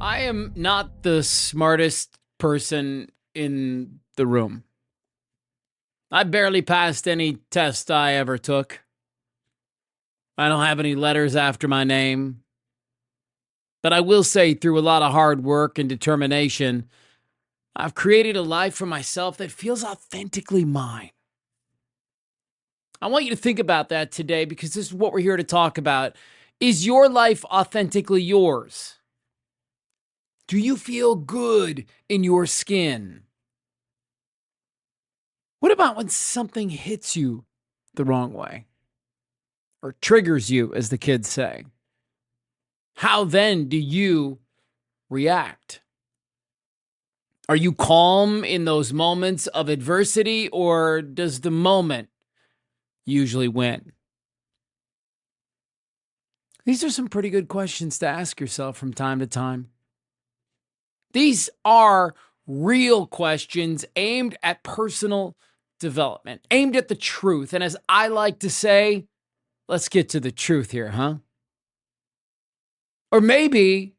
I am not the smartest person in the room. I barely passed any test I ever took. I don't have any letters after my name. But I will say, through a lot of hard work and determination, I've created a life for myself that feels authentically mine. I want you to think about that today because this is what we're here to talk about. Is your life authentically yours? Do you feel good in your skin? What about when something hits you the wrong way or triggers you, as the kids say? How then do you react? Are you calm in those moments of adversity, or does the moment usually win? These are some pretty good questions to ask yourself from time to time. These are real questions aimed at personal development, aimed at the truth. And as I like to say, let's get to the truth here, huh? Or maybe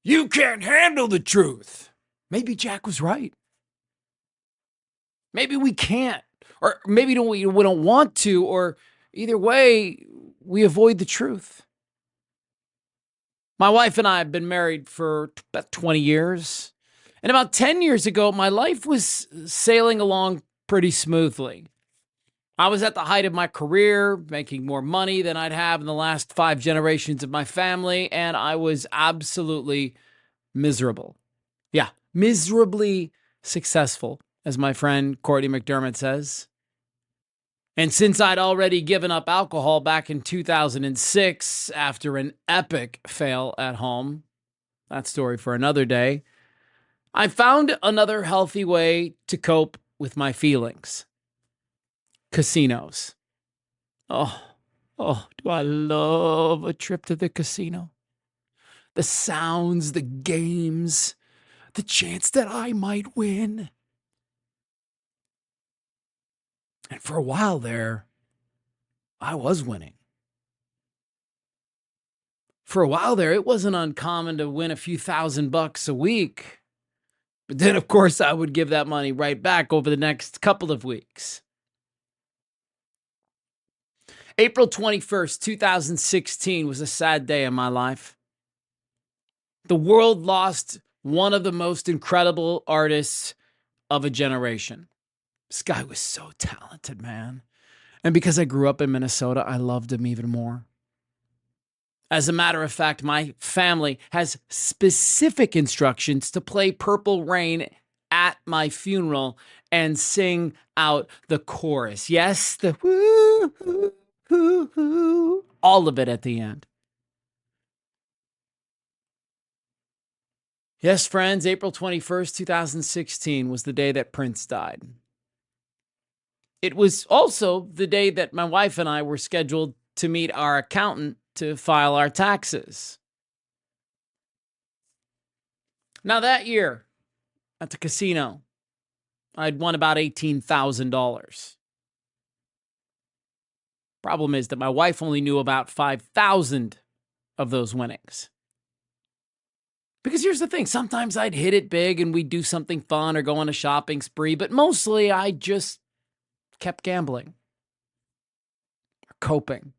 you can't handle the truth. Maybe Jack was right. Maybe we can't, or maybe we don't want to, or either way, we avoid the truth. My wife and I have been married for about 20 years. And about 10 years ago, my life was sailing along pretty smoothly. I was at the height of my career, making more money than I'd have in the last 5 generations of my family, and I was absolutely miserable. Yeah, miserably successful, as my friend Courtney McDermott says. And since I'd already given up alcohol back in 2006 after an epic fail at home, that story for another day, I found another healthy way to cope with my feelings. Casinos. Oh, do I love a trip to the casino. The sounds, the games, the chance that I might win. And for a while there, I was winning. For a while there, it wasn't uncommon to win a few $1,000 a week. But then, of course, I would give that money right back over the next couple of weeks. April 21st, 2016 was a sad day in my life. The world lost one of the most incredible artists of a generation. This guy was so talented, man. And because I grew up in Minnesota, I loved him even more. As a matter of fact, my family has specific instructions to play Purple Rain at my funeral and sing out the chorus. Yes, the woo, woo, woo, woo, all of it at the end. Yes, friends, April 21st, 2016 was the day that Prince died. It was also the day that my wife and I were scheduled to meet our accountant to file our taxes. Now, that year at the casino, I'd won about $18,000. Problem is that my wife only knew about 5,000 of those winnings. Because here's the thing, sometimes I'd hit it big and we'd do something fun or go on a shopping spree, but mostly I just kept gambling or coping.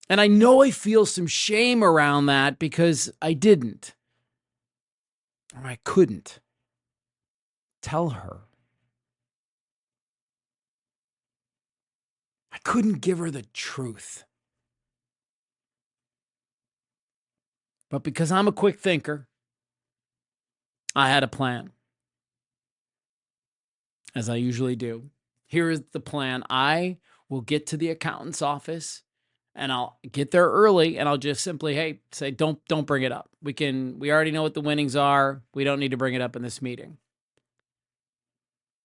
And I know I feel some shame around that because I didn't, or I couldn't tell her. I couldn't give her the truth. But because I'm a quick thinker, I had a plan, as I usually do. Here is the plan. I will get to the accountant's office and I'll get there early and I'll just simply, hey, say, don't bring it up. We already know what the winnings are. We don't need to bring it up in this meeting.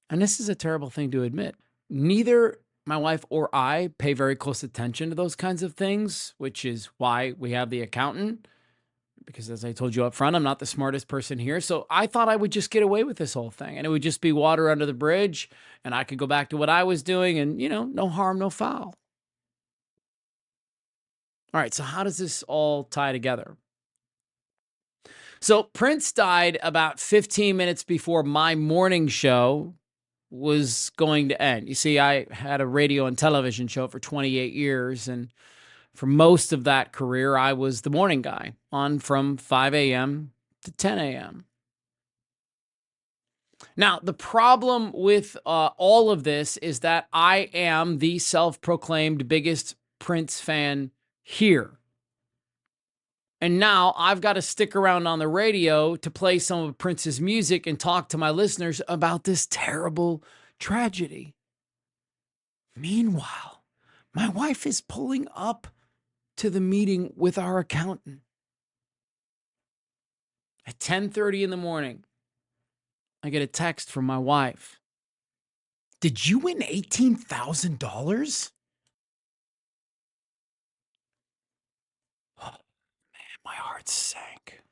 And this is a terrible thing to admit. Neither my wife or I pay very close attention to those kinds of things, which is why we have the accountant. Because as I told you up front, I'm not the smartest person here. So I thought I would just get away with this whole thing and it would just be water under the bridge and I could go back to what I was doing and, no harm, no foul. All right, so how does this all tie together? So Prince died about 15 minutes before my morning show was going to end. You see, I had a radio and television show for 28 years, and for most of that career, I was the morning guy on from 5 a.m. to 10 a.m. Now, the problem with all of this is that I am the self-proclaimed biggest Prince fan here. And now I've got to stick around on the radio to play some of Prince's music and talk to my listeners about this terrible tragedy. Meanwhile, my wife is pulling up to the meeting with our accountant at 10:30 in the morning. I get a text from my wife. Did you win $18,000? Oh, man, my heart sank.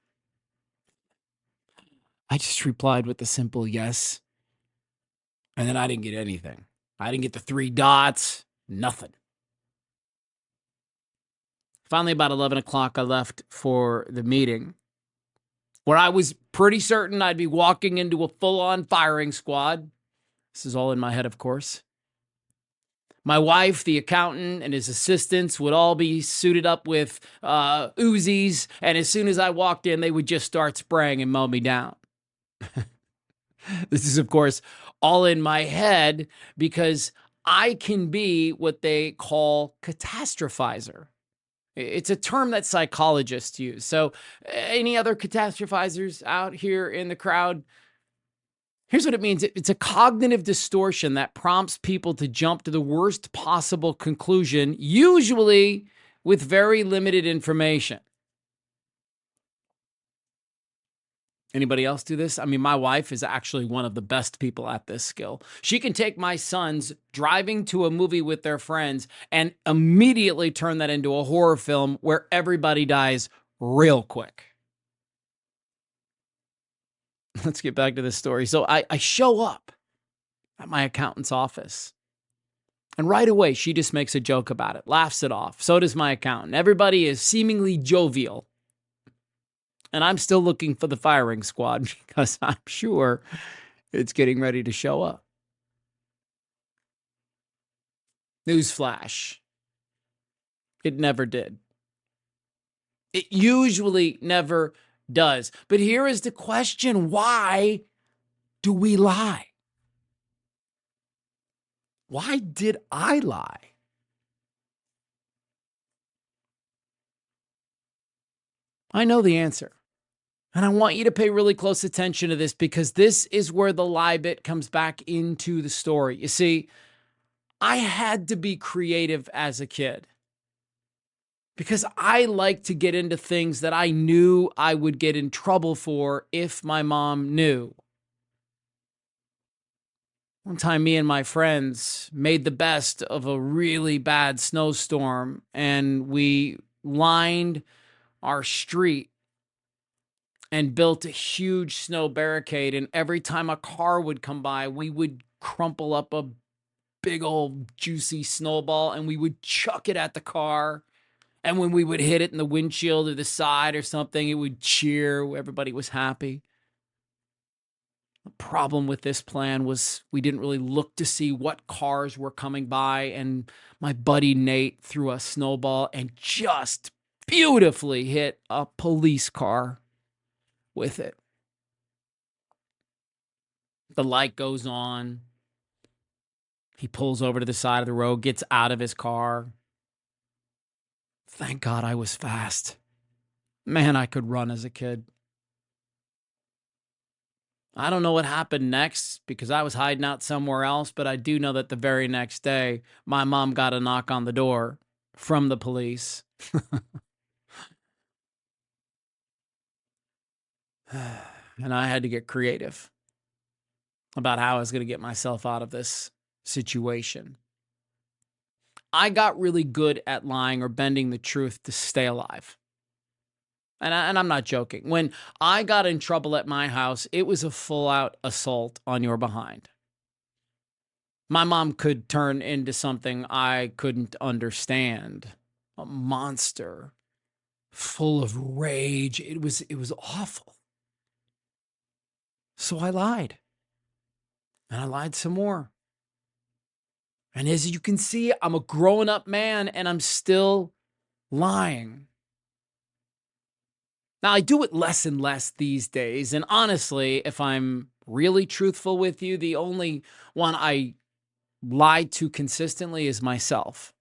I just replied with a simple yes. And then I didn't get anything. I didn't get the 3 dots, nothing. Finally, about 11 o'clock, I left for the meeting, where I was pretty certain I'd be walking into a full-on firing squad. This is all in my head, of course. My wife, the accountant, and his assistants would all be suited up with Uzis, and as soon as I walked in, they would just start spraying and mow me down. This is, of course, all in my head because I can be what they call catastrophizer. It's a term that psychologists use. So any other catastrophizers out here in the crowd? Here's what it means. It's a cognitive distortion that prompts people to jump to the worst possible conclusion, usually with very limited information. Anybody else do this? I mean, my wife is actually one of the best people at this skill. She can take my sons driving to a movie with their friends and immediately turn that into a horror film where everybody dies real quick. Let's get back to this story. So I show up at my accountant's office. And right away, she just makes a joke about it, laughs it off. So does my accountant. Everybody is seemingly jovial. And I'm still looking for the firing squad because I'm sure it's getting ready to show up. Newsflash. It never did. It usually never does. But here is the question. Why do we lie? Why did I lie? I know the answer. And I want you to pay really close attention to this because this is where the lie bit comes back into the story. You see, I had to be creative as a kid because I like to get into things that I knew I would get in trouble for if my mom knew. One time, me and my friends made the best of a really bad snowstorm, and we lined our street and built a huge snow barricade. And every time a car would come by, we would crumple up a big old juicy snowball and we would chuck it at the car. And when we would hit it in the windshield or the side or something, it would cheer. Everybody was happy. The problem with this plan was we didn't really look to see what cars were coming by. And my buddy Nate threw a snowball and just beautifully hit a police car with it. The light goes on. He pulls over to the side of the road, gets out of his car. Thank God I was fast. Man, I could run as a kid. I don't know what happened next because I was hiding out somewhere else, but I do know that the very next day, my mom got a knock on the door from the police. And I had to get creative about how I was going to get myself out of this situation. I got really good at lying or bending the truth to stay alive. And I'm not joking. When I got in trouble at my house, it was a full-out assault on your behind. My mom could turn into something I couldn't understand. A monster, full of rage. It was awful. So I lied. And I lied some more. And as you can see, I'm a grown up man and I'm still lying. Now, I do it less and less these days. And honestly, if I'm really truthful with you, the only one I lie to consistently is myself.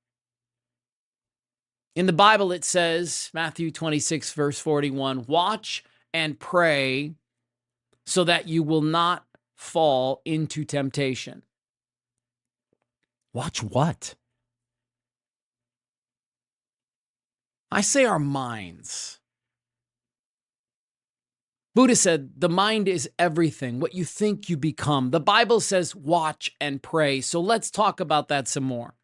In the Bible, it says, Matthew 26, verse 41, watch and pray so that you will not fall into temptation. Watch what? I say our minds. Buddha said, the mind is everything. What you think, you become. The Bible says, watch and pray. So let's talk about that some more.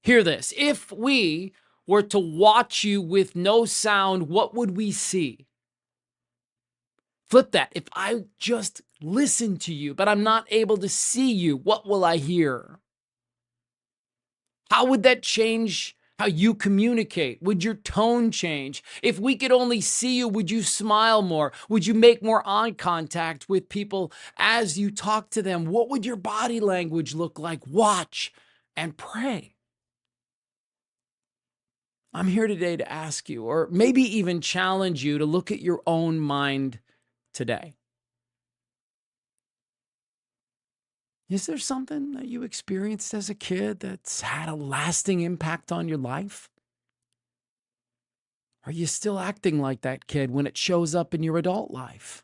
Hear this. If we were to watch you with no sound, what would we see? Flip that. If I just listen to you, but I'm not able to see you, what will I hear? How would that change how you communicate? Would your tone change? If we could only see you, would you smile more? Would you make more eye contact with people as you talk to them? What would your body language look like? Watch and pray. I'm here today to ask you, or maybe even challenge you to look at your own mind today. Is there something that you experienced as a kid that's had a lasting impact on your life? Are you still acting like that kid when it shows up in your adult life?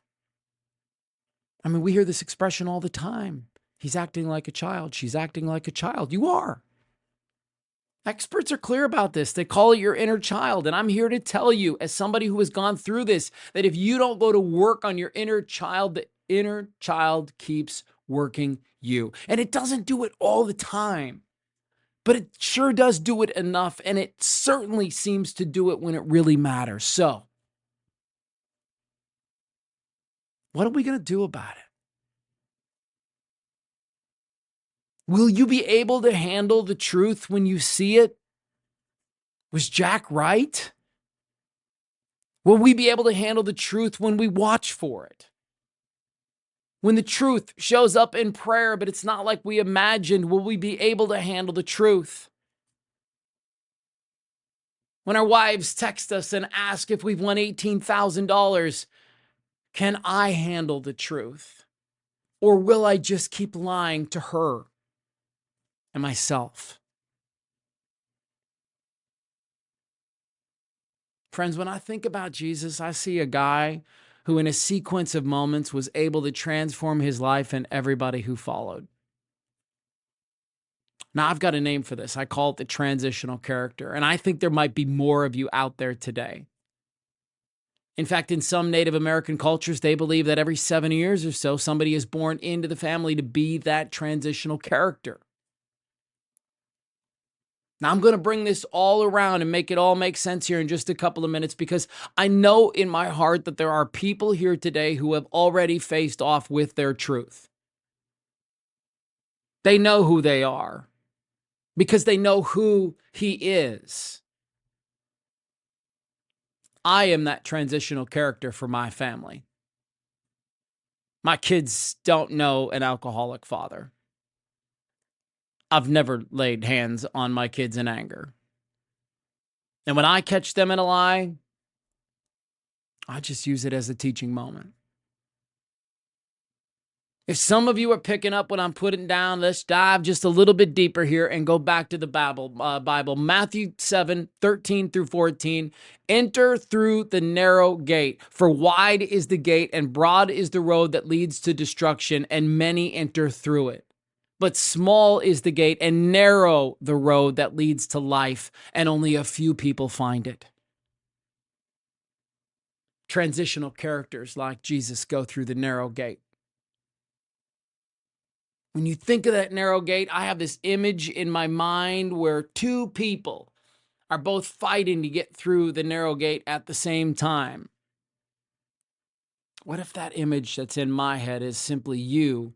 I mean, we hear this expression all the time. He's acting like a child. She's acting like a child. You are. Experts are clear about this. They call it your inner child. And I'm here to tell you, as somebody who has gone through this, that if you don't go to work on your inner child, the inner child keeps working you. And it doesn't do it all the time, but it sure does do it enough. And it certainly seems to do it when it really matters. So, what are we going to do about it? Will you be able to handle the truth when you see it? Was Jack right? Will we be able to handle the truth when we watch for it? When the truth shows up in prayer, but it's not like we imagined, will we be able to handle the truth? When our wives text us and ask if we've won $18,000, can I handle the truth? Or will I just keep lying to her and myself? Friends, when I think about Jesus, I see a guy who in a sequence of moments was able to transform his life and everybody who followed. Now, I've got a name for this. I call it the transitional character, and I think there might be more of you out there today. In fact, in some Native American cultures, they believe that every 7 years or so, somebody is born into the family to be that transitional character. Now, I'm going to bring this all around and make it all make sense here in just a couple of minutes, because I know in my heart that there are people here today who have already faced off with their truth. They know who they are because they know who he is. I am that transitional character for my family. My kids don't know an alcoholic father. I've never laid hands on my kids in anger. And when I catch them in a lie, I just use it as a teaching moment. If some of you are picking up what I'm putting down, let's dive just a little bit deeper here and go back to the Bible. Matthew 7:13 through 14. Enter through the narrow gate, for wide is the gate and broad is the road that leads to destruction, and many enter through it. But small is the gate and narrow the road that leads to life, and only a few people find it. Transitional characters like Jesus go through the narrow gate. When you think of that narrow gate, I have this image in my mind where two people are both fighting to get through the narrow gate at the same time. What if that image that's in my head is simply you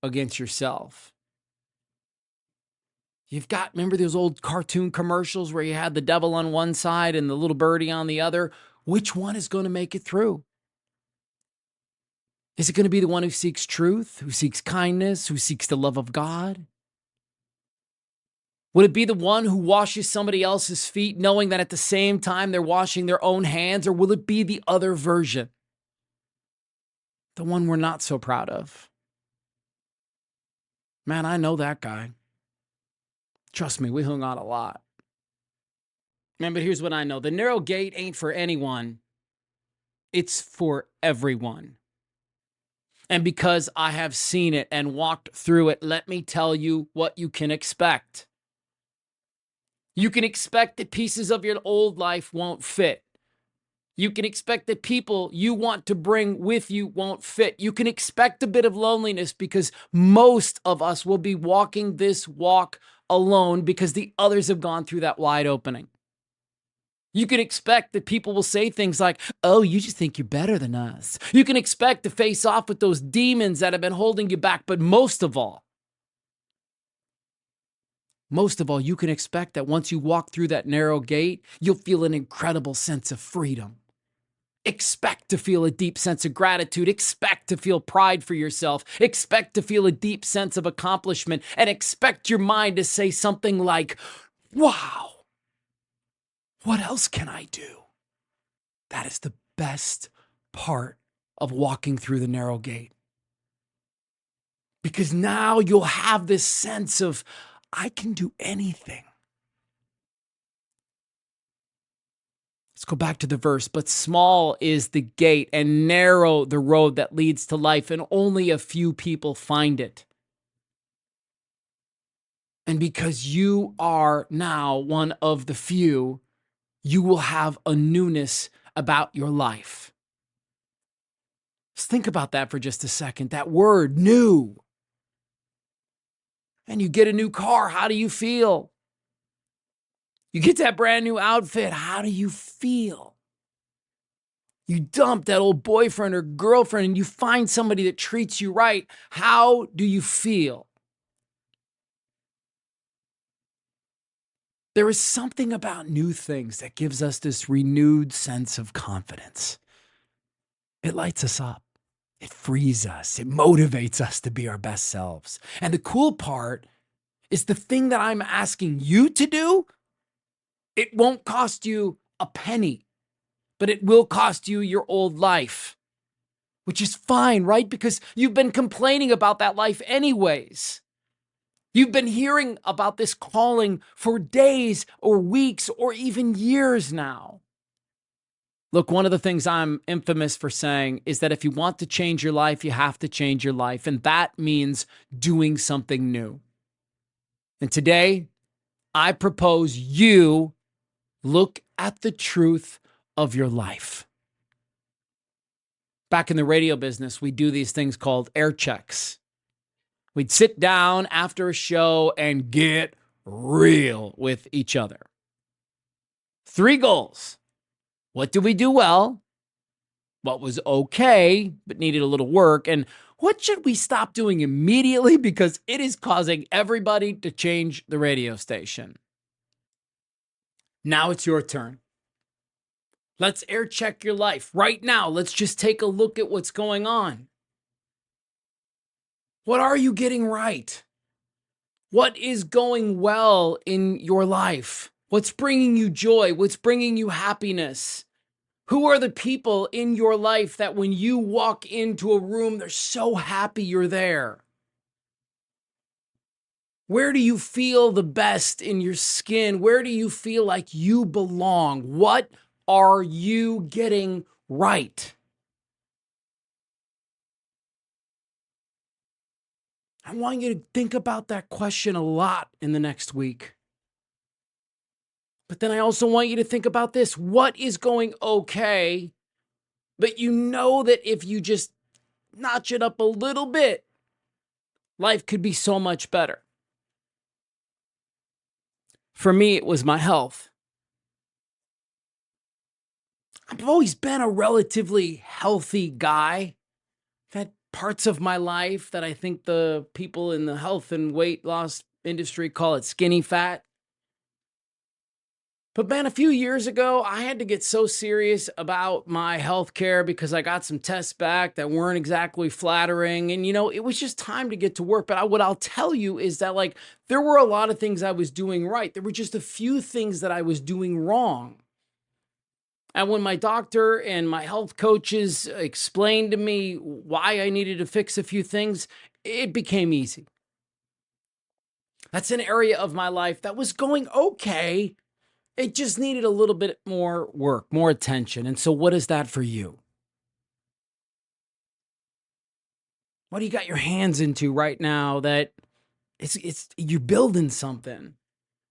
against yourself? Remember those old cartoon commercials where you had the devil on one side and the little birdie on the other? Which one is going to make it through? Is it going to be the one who seeks truth, who seeks kindness, who seeks the love of God? Would it be the one who washes somebody else's feet, knowing that at the same time they're washing their own hands? Or will it be the other version, the one we're not so proud of? Man, I know that guy. Trust me, we hung out a lot. Man, but here's what I know. The narrow gate ain't for anyone. It's for everyone. And because I have seen it and walked through it, let me tell you what you can expect. You can expect that pieces of your old life won't fit. You can expect that people you want to bring with you won't fit. You can expect a bit of loneliness because most of us will be walking this walk alone because the others have gone through that wide opening. You can expect that people will say things like, oh, you just think you're better than us. You can expect to face off with those demons that have been holding you back. But most of all, you can expect that once you walk through that narrow gate, you'll feel an incredible sense of freedom. Expect to feel a deep sense of gratitude. Expect to feel pride for yourself. Expect to feel a deep sense of accomplishment. And expect your mind to say something like, wow, what else can I do? That is the best part of walking through the narrow gate. Because now you'll have this sense of, I can do anything. Let's go back to the verse. But small is the gate and narrow the road that leads to life, and only a few people find it. And because you are now one of the few, you will have a newness about your life. Let's think about that for just a second. That word, new. And you get a new car. How do you feel? You get that brand new outfit. How do you feel? You dump that old boyfriend or girlfriend and you find somebody that treats you right. How do you feel? There is something about new things that gives us this renewed sense of confidence. It lights us up. It frees us. It motivates us to be our best selves. And the cool part is the thing that I'm asking you to do, it won't cost you a penny, but it will cost you your old life, which is fine, right? Because you've been complaining about that life anyways. You've been hearing about this calling for days or weeks or even years now. Look, one of the things I'm infamous for saying is that if you want to change your life, you have to change your life. And that means doing something new. And today, I propose you look at the truth of your life. Back in the radio business, we do these things called air checks. We'd sit down after a show and get real with each other. 3 goals. What did we do well? What was okay, but needed a little work? And what should we stop doing immediately because it is causing everybody to change the radio station? Now it's your turn. Let's air check your life right now. Let's just take a look at what's going on. What are you getting right? What is going well in your life? What's bringing you joy? What's bringing you happiness? Who are the people in your life that when you walk into a room, they're so happy you're there? Where do you feel the best in your skin? Where do you feel like you belong? What are you getting right? I want you to think about that question a lot in the next week. But then I also want you to think about this. What is going okay? But you know that if you just notch it up a little bit, life could be so much better. For me, it was my health. I've always been a relatively healthy guy. I've had parts of my life that I think the people in the health and weight loss industry call it skinny fat. But man, a few years ago, I had to get so serious about my health care because I got some tests back that weren't exactly flattering. And, it was just time to get to work. But what I'll tell you is that, like, there were a lot of things I was doing right. There were just a few things that I was doing wrong. And when my doctor and my health coaches explained to me why I needed to fix a few things, it became easy. That's an area of my life that was going okay. It just needed a little bit more work, more attention. And so what is that for you? What do you got your hands into right now that it's you're building something,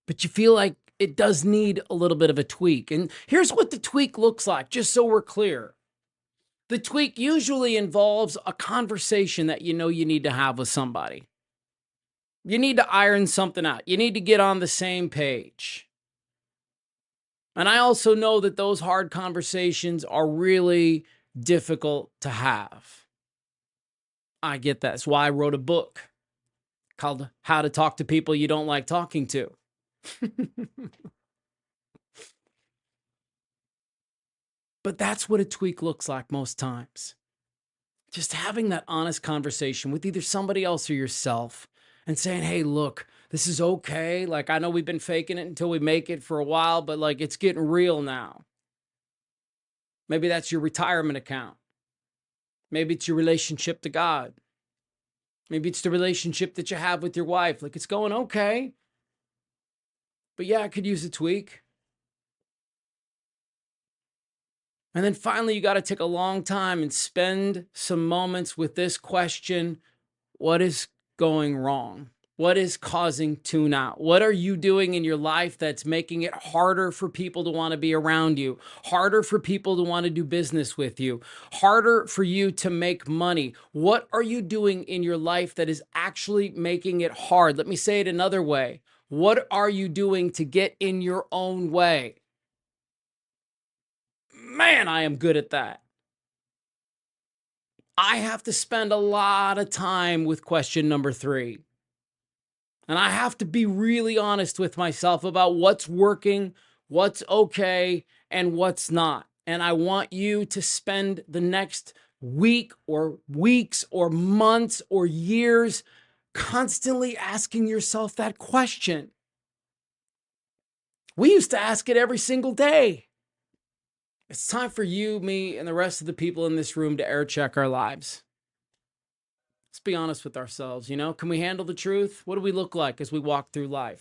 but you feel like it does need a little bit of a tweak? And here's what the tweak looks like, just so we're clear. The tweak usually involves a conversation that you need to have with somebody. You need to iron something out. You need to get on the same page. And I also know that those hard conversations are really difficult to have. I get that. That's why I wrote a book called How to Talk to People You Don't Like Talking to. But that's what a tweak looks like most times. Just having that honest conversation with either somebody else or yourself and saying, hey, look, this is okay. Like, I know we've been faking it until we make it for a while, but like, it's getting real now. Maybe that's your retirement account. Maybe it's your relationship to God. Maybe it's the relationship that you have with your wife. Like, it's going okay. But yeah, I could use a tweak. And then finally, you got to take a long time and spend some moments with this question: what is going wrong? What is causing tune out? What are you doing in your life that's making it harder for people to want to be around you, harder for people to want to do business with you, harder for you to make money? What are you doing in your life that is actually making it hard? Let me say it another way. What are you doing to get in your own way? Man, I am good at that. I have to spend a lot of time with question number 3. And I have to be really honest with myself about what's working, what's okay, and what's not. And I want you to spend the next week or weeks or months or years constantly asking yourself that question. We used to ask it every single day. It's time for you, me, and the rest of the people in this room to air check our lives. Let's be honest with ourselves. Can we handle the truth? What do we look like as we walk through life?